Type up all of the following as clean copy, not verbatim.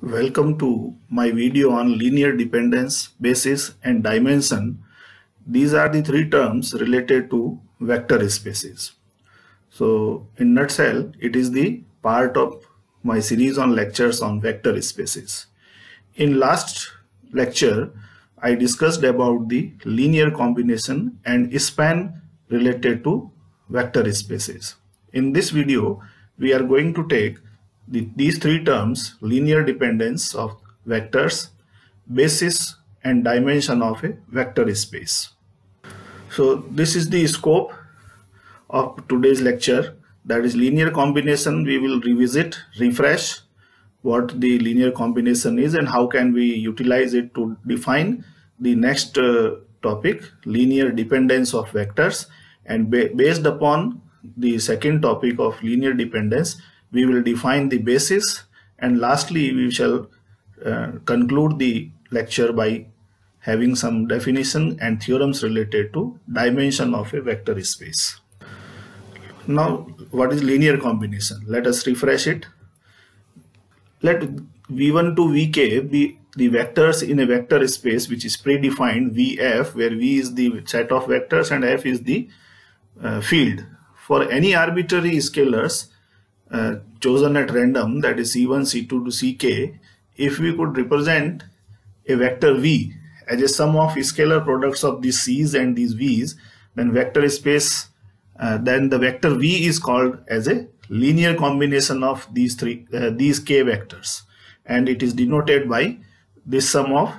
Welcome to my video on linear dependence, basis and dimension. These are the three terms related to vector spaces. So in nutshell, it is the part of my series on lectures on vector spaces. In last lecture, I discussed about the linear combination and span related to vector spaces. In this video, we are going to take these three terms: linear dependence of vectors, basis and dimension of a vector space. So this is the scope of today's lecture, that is linear combination. We will revisit, refresh what the linear combination is and how can we utilize it to define the next topic, linear dependence of vectors. And based upon the second topic of linear dependence, we will define the basis, and lastly we shall conclude the lecture by having some definition and theorems related to dimension of a vector space. Now, what is linear combination? Let us refresh it. Let V1 to Vk be the vectors in a vector space which is predefined Vf, where V is the set of vectors and F is the field. For any arbitrary scalars chosen at random, that is C1, C2 to Ck, if we could represent a vector V as a sum of scalar products of these C's and these V's, then vector space, then the vector V is called as a linear combination of these k vectors, and it is denoted by this sum of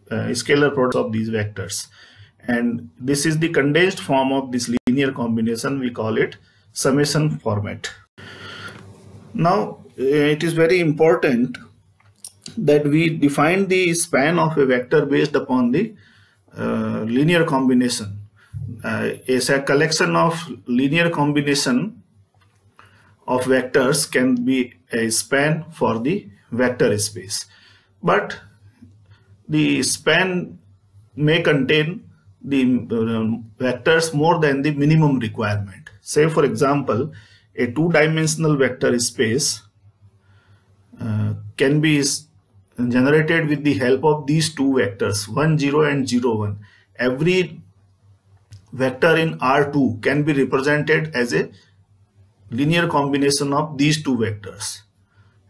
scalar products of these vectors. And this is the condensed form of this linear combination. We call it summation format. Now it is very important that we define the span of a vector based upon the linear combination. As a collection of linear combination of vectors can be a span for the vector space, but the span may contain the vectors more than the minimum requirement. Say for example, a two-dimensional vector space can be generated with the help of these two vectors 1, 0 and 0, 1. Every vector in R2 can be represented as a linear combination of these two vectors.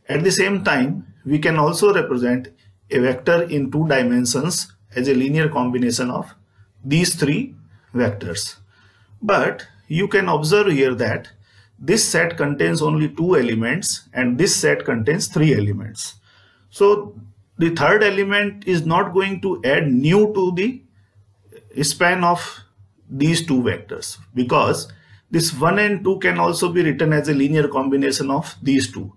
At the same time, we can also represent a vector in two dimensions as a linear combination of these three vectors. But you can observe here that this set contains only two elements and this set contains three elements. So the third element is not going to add new to the span of these two vectors, because this 1 and 2 can also be written as a linear combination of these two.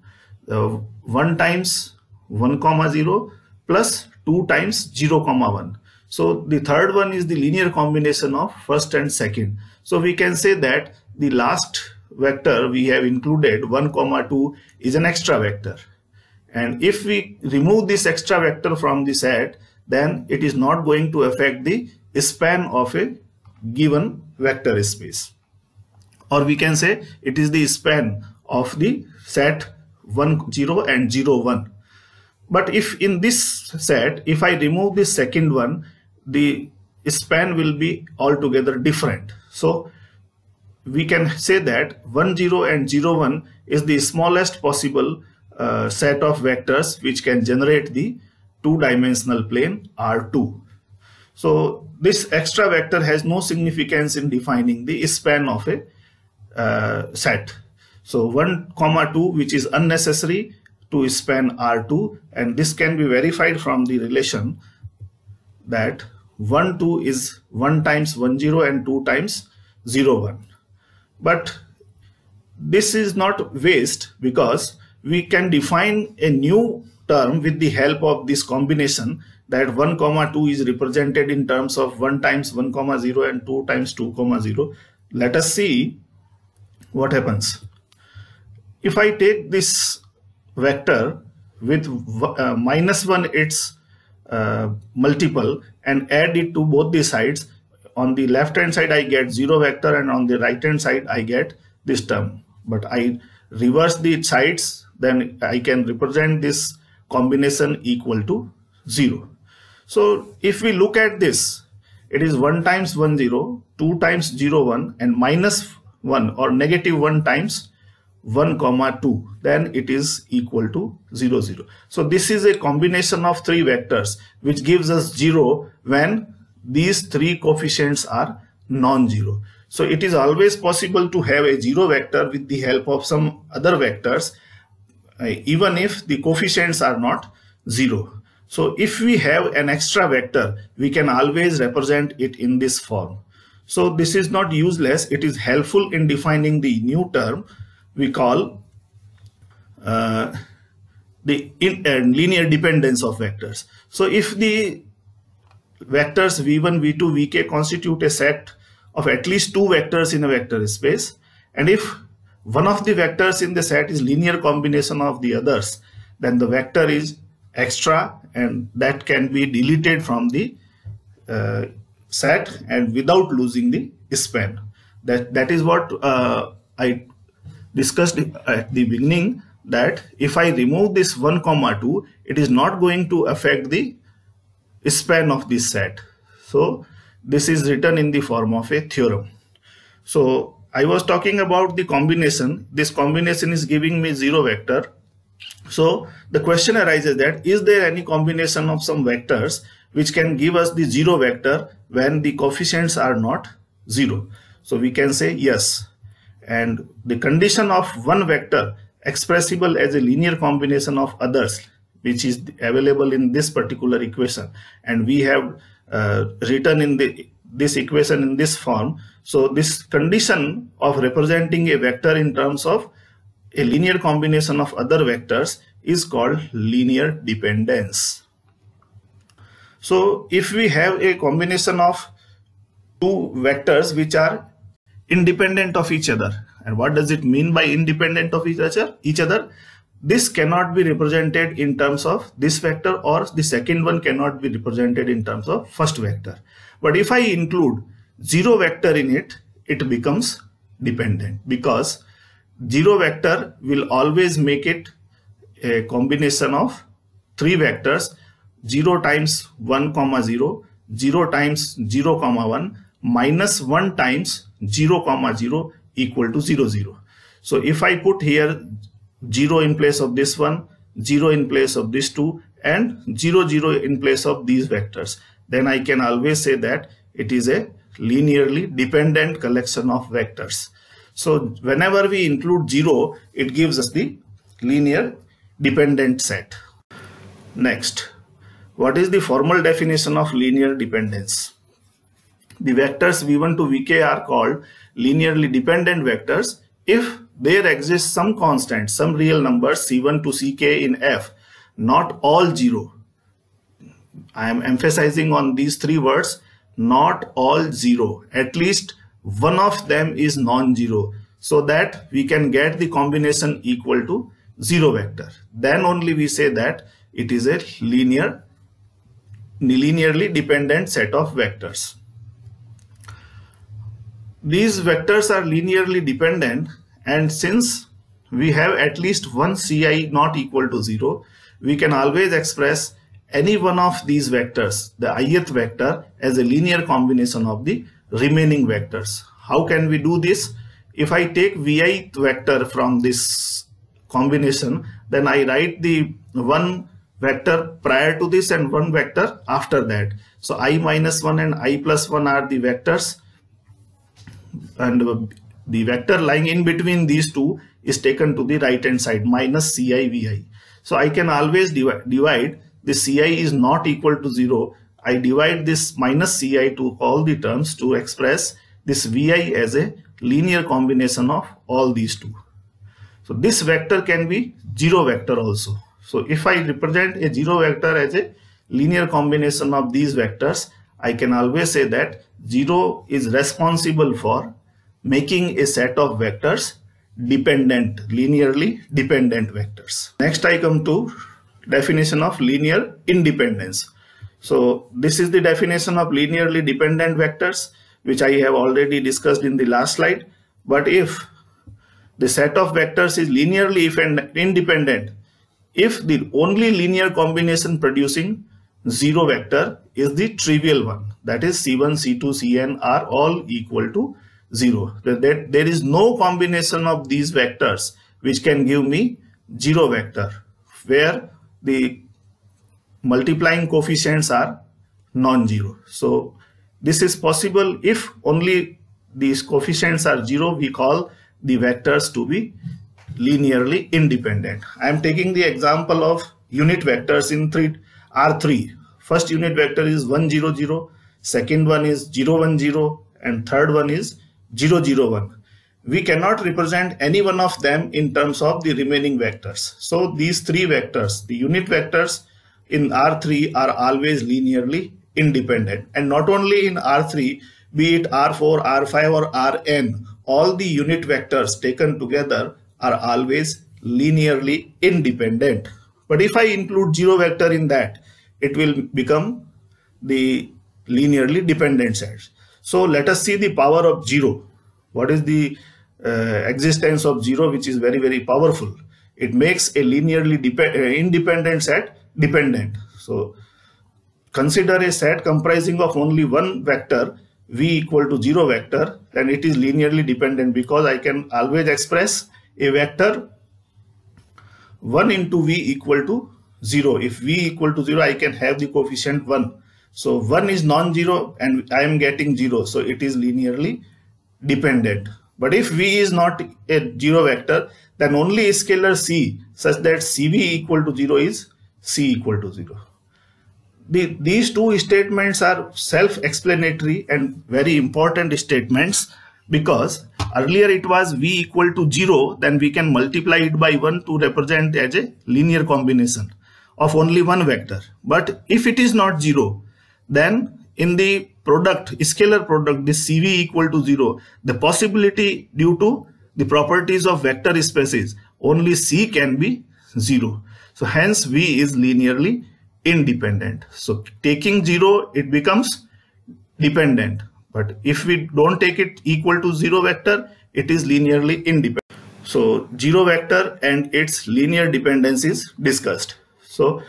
1 times 1 comma 0 plus 2 times 0 comma 1. So the third one is the linear combination of first and second. So we can say that the last vector we have included 1 comma 2 is an extra vector, and if we remove this extra vector from the set, then it is not going to affect the span of a given vector space, or we can say it is the span of the set 1, 0 and 0, 1. But if in this set, if I remove this second one, the span will be altogether different. So we can say that 1, 0 and 0, 1 is the smallest possible set of vectors which can generate the two-dimensional plane R2. So this extra vector has no significance in defining the span of a set. So 1 comma 2, which is unnecessary to span R2, and this can be verified from the relation that 1, 2 is 1 times 1, 0 and 2 times 0, 1. But this is not waste, because we can define a new term with the help of this combination, that 1 comma 2 is represented in terms of 1 times 1 comma 0 and 2 times 2 comma 0. Let us see what happens. If I take this vector with minus 1 its multiple and add it to both the sides, on the left hand side I get 0 vector and on the right hand side I get this term. But I reverse the sides, then I can represent this combination equal to 0. So if we look at this, it is 1 times 1 0, 2 times 0 1, and minus 1 or negative 1 times 1 comma 2, then it is equal to 0 0. So this is a combination of three vectors which gives us 0 when these three coefficients are non-zero. So it is always possible to have a 0 vector with the help of some other vectors even if the coefficients are not 0. So if we have an extra vector, we can always represent it in this form. So this is not useless, it is helpful in defining the new term we call the linear dependence of vectors. So if the vectors v1, v2, vk constitute a set of at least two vectors in a vector space, and if one of the vectors in the set is linear combination of the others, then the vector is extra and that can be deleted from the set and without losing the span. That is what I discussed at the beginning, that if I remove this 1 comma 2, it is not going to affect the span of this set. So this is written in the form of a theorem. So I was talking about the combination. This combination is giving me 0 vector. So the question arises that is there any combination of some vectors which can give us the 0 vector when the coefficients are not 0? So we can say yes. And the condition of one vector expressible as a linear combination of others, which is available in this particular equation, and we have written in this equation in this form. So this condition of representing a vector in terms of a linear combination of other vectors is called linear dependence. So if we have a combination of two vectors which are independent of each other, and what does it mean by independent of each other? This cannot be represented in terms of this vector, or the second one cannot be represented in terms of first vector. But if I include 0 vector in it, it becomes dependent, because 0 vector will always make it a combination of three vectors: 0 times 1 comma 0, 0 times 0 comma 1, minus 1 times 0 comma 0 equal to 0 0. So if I put here 0 in place of this one, 0 in place of this two, and 0 0 in place of these vectors, then I can always say that it is a linearly dependent collection of vectors. So whenever we include 0, it gives us the linear dependent set. Next, what is the formal definition of linear dependence? The vectors v1 to vk are called linearly dependent vectors if there exists some constant, some real number c1 to ck in f, not all 0. I am emphasizing on these three words: not all 0. At least one of them is non-zero, so that we can get the combination equal to 0 vector. Then only we say that it is a linearly dependent set of vectors. These vectors are linearly dependent, and since we have at least one ci not equal to 0, we can always express any one of these vectors, the ith vector, as a linear combination of the remaining vectors. How can we do this? If I take vi vector from this combination, then I write the one vector prior to this and one vector after that. So I minus 1 and I plus 1 are the vectors, and the vector lying in between these two is taken to the right hand side, minus ci vi. So I can always divide this ci is not equal to 0. I divide this minus ci to all the terms to express this vi as a linear combination of all these two. So this vector can be 0 vector also. So if I represent a 0 vector as a linear combination of these vectors, I can always say that 0 is responsible for making a set of vectors dependent, linearly dependent vectors. Next I come to definition of linear independence. So this is the definition of linearly dependent vectors, which I have already discussed in the last slide. But if the set of vectors is linearly independent, if the only linear combination producing 0 vector is the trivial one, that is C1, C2, Cn are all equal to 0. There is no combination of these vectors which can give me 0 vector where the multiplying coefficients are non-zero. So this is possible if only these coefficients are 0. We call the vectors to be linearly independent. I am taking the example of unit vectors in R3. First unit vector is 1 0 0, second one is 0 1 0, and third one is 0 0 1. We cannot represent any one of them in terms of the remaining vectors. So these three vectors, the unit vectors in R3, are always linearly independent. And not only in R3, be it R4, R5 or Rn, all the unit vectors taken together are always linearly independent. But if I include 0 vector in that, it will become the linearly dependent sets. So let us see the power of 0. What is the existence of 0, which is very, very powerful? It makes a linearly independent set dependent. So consider a set comprising of only one vector v equal to 0 vector, and it is linearly dependent because I can always express a vector 1 into v equal to 0. If v equal to 0, I can have the coefficient 1. So 1 is non-zero and I am getting 0. So it is linearly dependent. But if v is not a 0 vector, then only a scalar c such that cv equal to 0 is c equal to 0. These two statements are self-explanatory and very important statements, because earlier it was v equal to 0, then we can multiply it by 1 to represent as a linear combination of only one vector. But if it is not 0, then in the product, scalar product, this cv equal to 0, the possibility due to the properties of vector spaces, only c can be 0. So hence v is linearly independent. So taking 0, it becomes dependent. But if we don't take it equal to 0 vector, it is linearly independent. So 0 vector and its linear dependence is discussed. So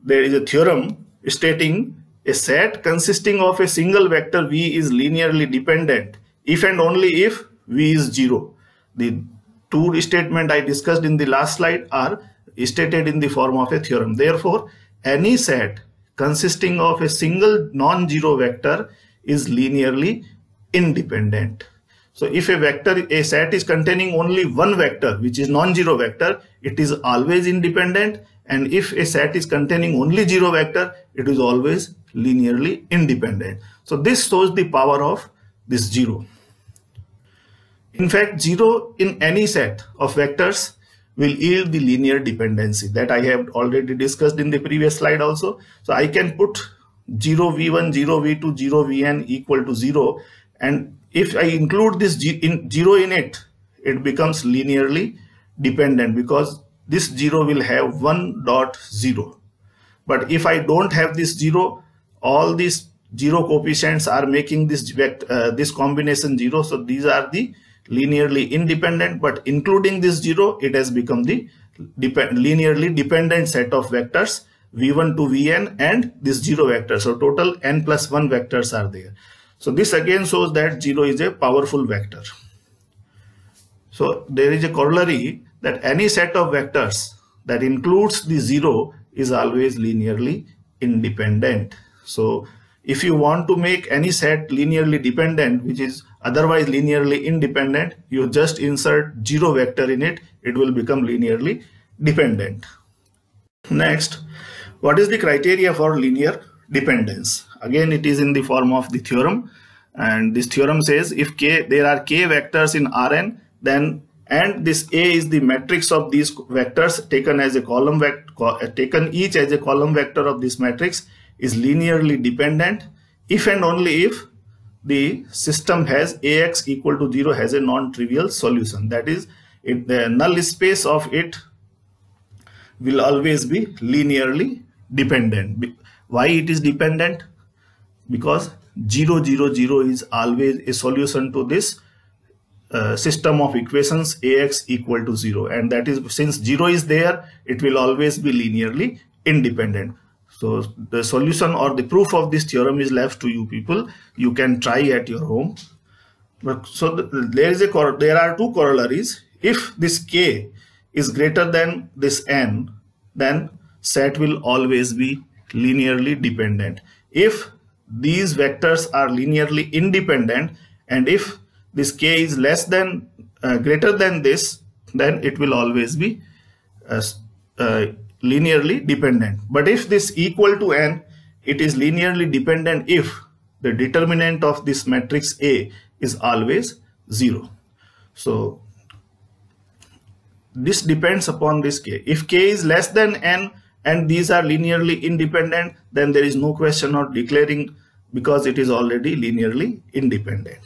there is a theorem stating a set consisting of a single vector v is linearly dependent if and only if v is 0. The two statements I discussed in the last slide are stated in the form of a theorem. Therefore, any set consisting of a single non-zero vector is linearly independent. So if a set is containing only one vector, which is non-zero vector, it is always independent. And if a set is containing only 0 vector, it is always linearly independent. So this shows the power of this 0. In fact, 0 in any set of vectors will yield the linear dependency that I have already discussed in the previous slide also. So I can put 0 v1, 0 v2, 0 vn equal to 0, and if I include this 0 in it, it becomes linearly dependent because this 0 will have 1 dot 0. But if I don't have this 0, all these 0 coefficients are making this this combination 0. So these are the linearly independent, but including this 0, it has become the linearly dependent set of vectors v1 to vn and this 0 vector. So total n plus 1 vectors are there. So this again shows that 0 is a powerful vector. So there is a corollary that any set of vectors that includes the 0 is always linearly independent. So if you want to make any set linearly dependent, which is otherwise linearly independent, you just insert 0 vector in it, it will become linearly dependent. Next, what is the criteria for linear dependence? Again, it is in the form of the theorem, and this theorem says if there are k vectors in Rn, then and this A is the matrix of these vectors taken as a column vector, taken each as a column vector of this matrix, is linearly dependent if and only if the system has Ax equal to 0 has a non-trivial solution. That is, the null space of it will always be linearly dependent. Why it is dependent? Because 0 0 0 is always a solution to this system of equations Ax equal to 0, and that is, since 0 is there, it will always be linearly independent. So the solution or the proof of this theorem is left to you people. You can try at your home. But so there are two corollaries. If this k is greater than this n, then set will always be linearly dependent. If these vectors are linearly independent, and if this k is less than greater than this, then it will always be linearly dependent. But if this equal to n, it is linearly dependent if the determinant of this matrix A is always 0. So this depends upon this k. If k is less than n and these are linearly independent, then there is no question of declaring, because it is already linearly independent.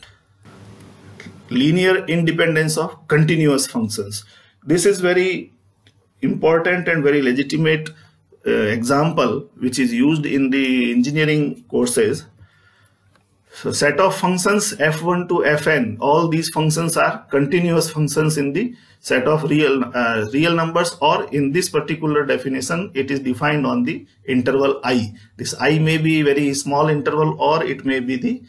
Linear independence of continuous functions. This is very important and very legitimate example which is used in the engineering courses. So set of functions f1 to fn, all these functions are continuous functions in the set of real numbers, or in this particular definition it is defined on the interval I. This I may be very small interval, or it may be the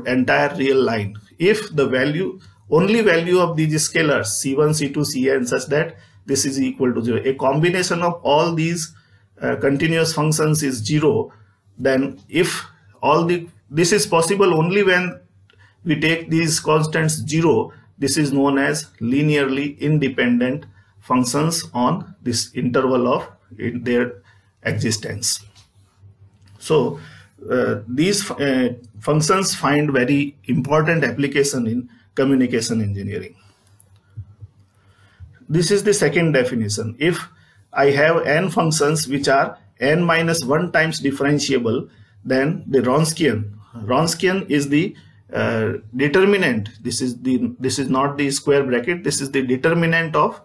entire real line. If the only value of these scalars c1, c2, cn such that this is equal to 0, a combination of all these continuous functions is 0, then if this is possible only when we take these constants 0, this is known as linearly independent functions on this interval of their existence. So these functions find very important application in communication engineering. This is the second definition. If I have n functions which are n minus 1 times differentiable, then the Wronskian is the determinant. This is not the square bracket. This is the determinant of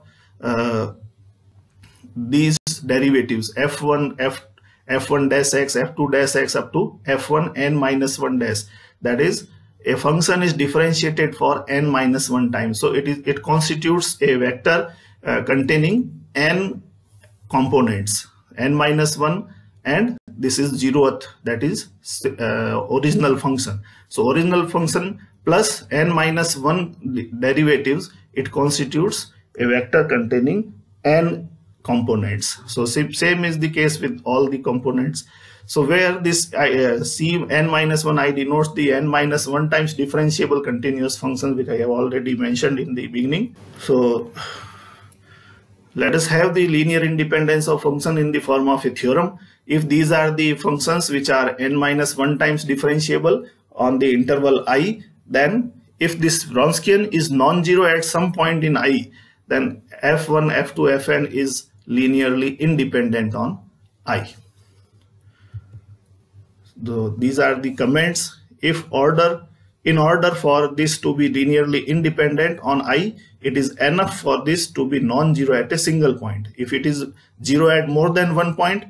these derivatives f1 dash x, f2 dash x up to f1 n minus 1 dash. That is, a function is differentiated for n minus 1 times. So it constitutes a vector containing n components, n minus 1, and this is 0th, that is original function. So original function plus n minus 1 derivatives, it constitutes a vector containing n components. So same is the case with all the components. So where this c n minus 1, I denotes the n minus 1 times differentiable continuous function, which I have already mentioned in the beginning. So let us have the linear independence of function in the form of a theorem. If these are the functions which are n minus 1 times differentiable on the interval I, then if this Wronskian is non-zero at some point in I, then f1, f2, fn is linearly independent on I. So these are the comments. In order for this to be linearly independent on I, it is enough for this to be non-zero at a single point. If it is 0 at more than 1 point,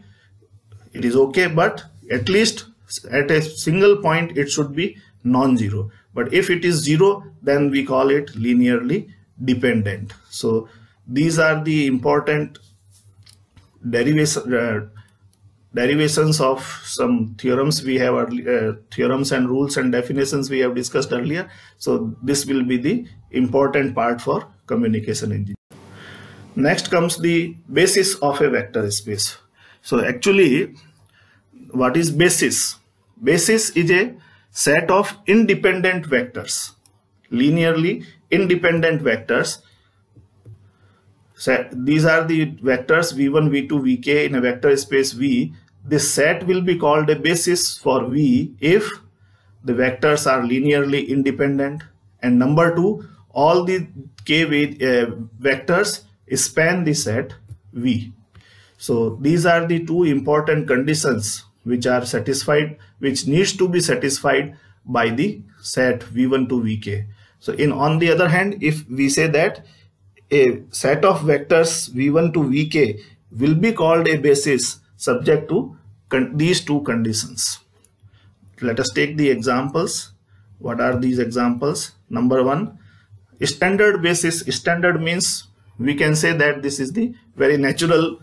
it is okay, but at least at a single point it should be non-zero. But if it is 0, then we call it linearly dependent. So these are the important derivations of some theorems we have, theorems and rules and definitions we have discussed earlier. So this will be the important part for communication engineering. Next comes the basis of a vector space. So actually, what is basis? Basis is a set of independent vectors, linearly independent vectors. So these are the vectors v1, v2, vk in a vector space V. This set will be called a basis for V if the vectors are linearly independent, and number 2, all the k vectors span the set V. So these are the two important conditions which are satisfied, which needs to be satisfied by the set v1 to vk. So on the other hand, if we say that a set of vectors v1 to vk will be called a basis subject to these two conditions. Let us take the examples. What are these examples? Number 1, standard basis, standard means we can say that this is the very natural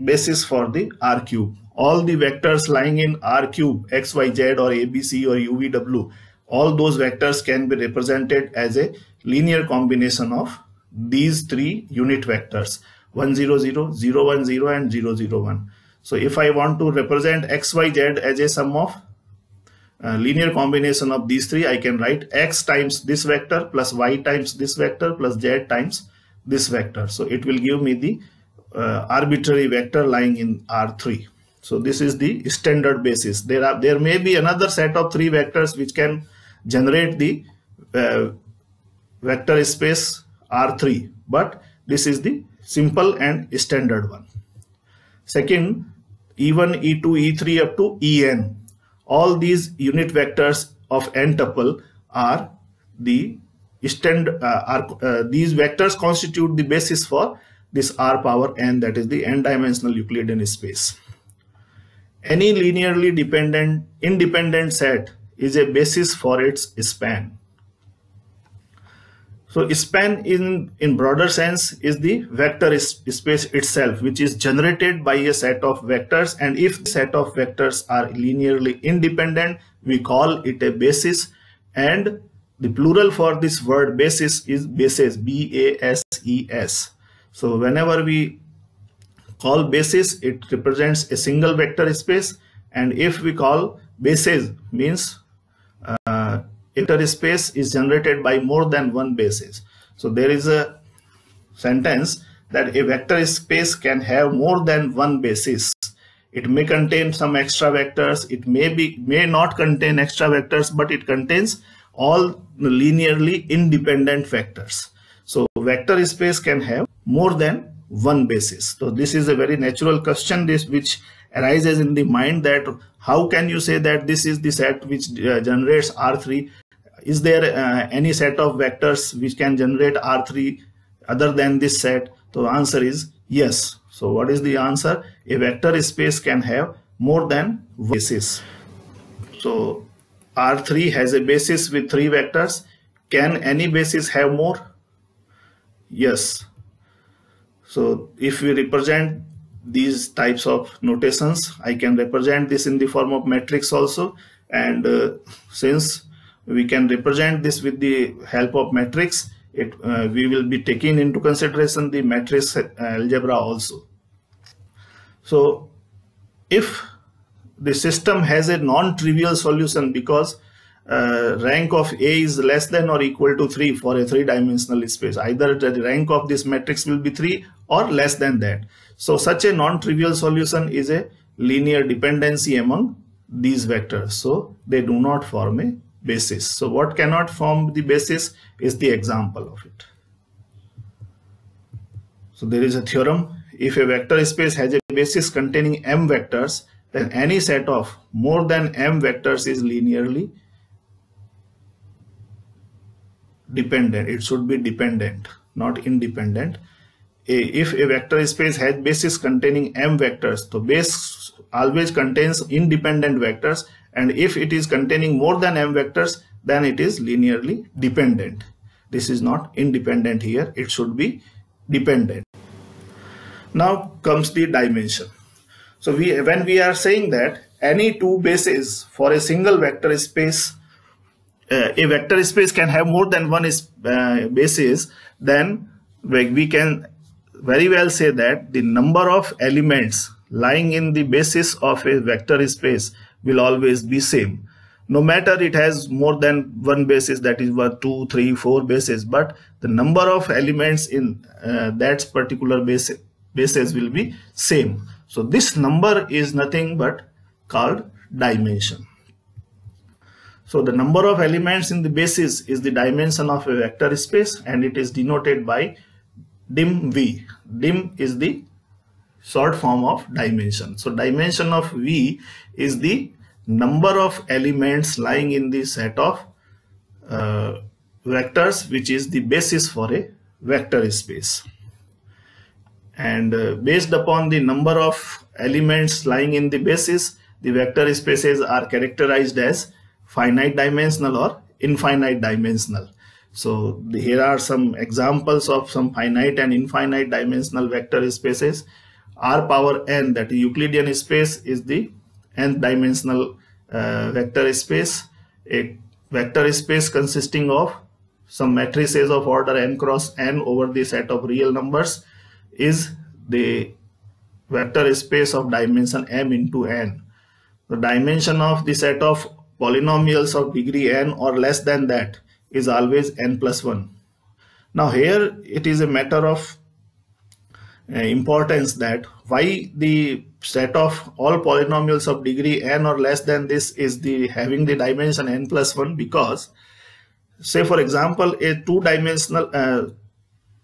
basis for the R cube. All the vectors lying in R cube, x, y, z or ABC or UVW, all those vectors can be represented as a linear combination of these three unit vectors 1, 0, 0, 0, 1, 0 and 0, 0, 1. So if I want to represent x, y, z as a sum of linear combination of these three, I can write x times this vector plus y times this vector plus z times this vector. So it will give me the arbitrary vector lying in R3. So this is the standard basis. There may be another set of three vectors which can generate the vector space R3, but this is the simple and standard one. Second, E1, E2, E3 up to En. All these unit vectors of n tuple are the these vectors constitute the basis for this R power n, that is the n-dimensional Euclidean space. Any linearly independent set is a basis for its span. So span in broader sense is the vector space itself, which is generated by a set of vectors, and if the set of vectors are linearly independent, we call it a basis, and the plural for this word basis is bases, B-A-S-E-S. So whenever we call basis, it represents a single vector space, and if we call bases, means vector space is generated by more than one basis. So there is a sentence that a vector space can have more than one basis. It may contain some extra vectors, it may not contain extra vectors, but it contains all linearly independent vectors. So vector space can have more than one basis. So this is a very natural question which arises in the mind, that how can you say that this is the set which generates R3? Is there any set of vectors which can generate R3 other than this set? So the answer is yes. So what is the answer? A vector space can have more than one basis. So R3 has a basis with three vectors. Can any basis have more? Yes. So if we represent these types of notations, I can represent this in the form of matrix also, and since we can represent this with the help of matrix, we will be taking into consideration the matrix algebra also. So if the system has a non-trivial solution because rank of A is less than or equal to 3 for a three-dimensional space, either the rank of this matrix will be 3 or less than that. So such a non-trivial solution is a linear dependency among these vectors. So they do not form a basis. So what cannot form the basis is the example of it. So there is a theorem: if a vector space has a basis containing m vectors, then any set of more than m vectors is linearly dependent. It should be dependent, not independent. If a vector space has basis containing m vectors, so base always contains independent vectors, and if it is containing more than m vectors, then it is linearly dependent. This is not independent here, it should be dependent. Now comes the dimension. So when we are saying that any two bases for a single vector space, a vector space can have more than one basis, then we can very well say that the number of elements lying in the basis of a vector space will always be same, no matter it has more than one basis, that is 1, 2, 3, 4 bases, but the number of elements in that particular basis will be same. So this number is nothing but called dimension. So the number of elements in the basis is the dimension of a vector space, and it is denoted by dim V. Dim is the short form of dimension. So dimension of V is the number of elements lying in the set of vectors which is the basis for a vector space. And based upon the number of elements lying in the basis, the vector spaces are characterized as finite dimensional or infinite dimensional. So here are some examples of some finite and infinite dimensional vector spaces. R power n, that is Euclidean space, is the nth dimensional vector space. A vector space consisting of some matrices of order n cross n over the set of real numbers is the vector space of dimension m into n. The dimension of the set of polynomials of degree n or less than that is always n plus 1. Now here it is a matter of importance that why the set of all polynomials of degree n or less than this is the having the dimension n plus 1, because say for example a two-dimensional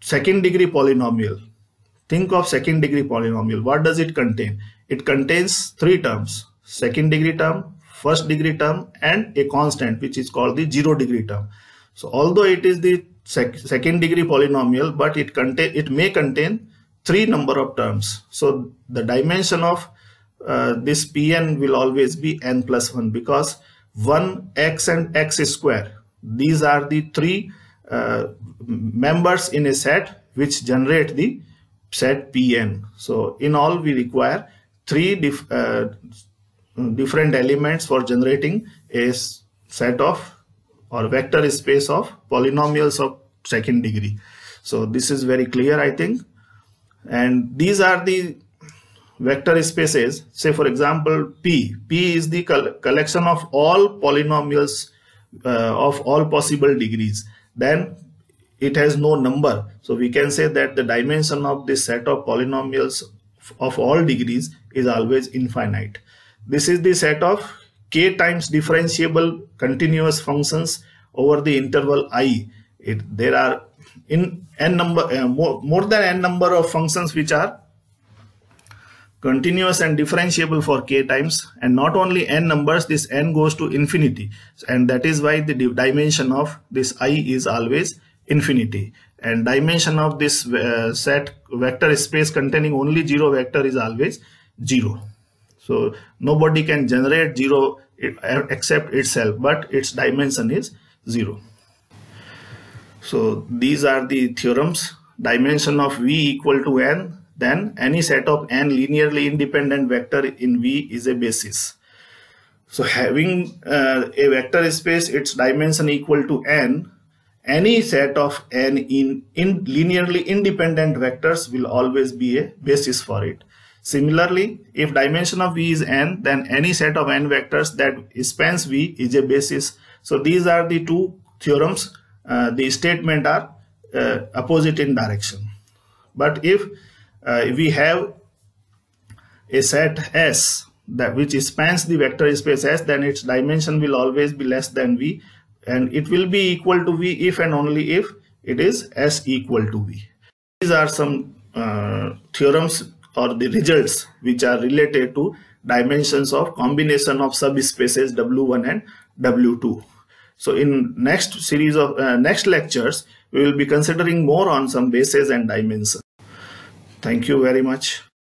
second degree polynomial. Think of second degree polynomial. What does it contain? It contains three terms: second degree term, first degree term, and a constant which is called the 0 degree term. So although it is the second degree polynomial, but it may contain three number of terms. So the dimension of this Pn will always be n plus 1, because 1, x and x square, these are the three members in a set which generate the set Pn. So in all we require three different elements for generating a set of or vector space of polynomials of second degree. So this is very clear, I think. And these are the vector spaces. Say for example P is the collection of all polynomials of all possible degrees. Then it has no number, so we can say that the dimension of this set of polynomials of all degrees is always infinite. This is the set of k times differentiable continuous functions over the interval I. There are in n number more than n number of functions which are continuous and differentiable for k times, and not only n numbers, this n goes to infinity, and that is why the dimension of this I is always infinity, and dimension of this set vector space containing only 0 vector is always 0. So nobody can generate 0 except itself, but its dimension is 0. So these are the theorems. Dimension of V equal to n, then any set of n linearly independent vector in V is a basis. So having a vector space, its dimension equal to n, any set of n in linearly independent vectors will always be a basis for it. Similarly, if dimension of V is n, then any set of n vectors that spans V is a basis. So these are the two theorems. The statement are opposite in direction. But if we have a set S that which spans the vector space S, then its dimension will always be less than V, and it will be equal to V if and only if it is S equal to V. These are some theorems or the results which are related to dimensions of combination of subspaces W1 and W2. So in next series of next lectures, we will be considering more on some bases and dimensions. Thank you very much.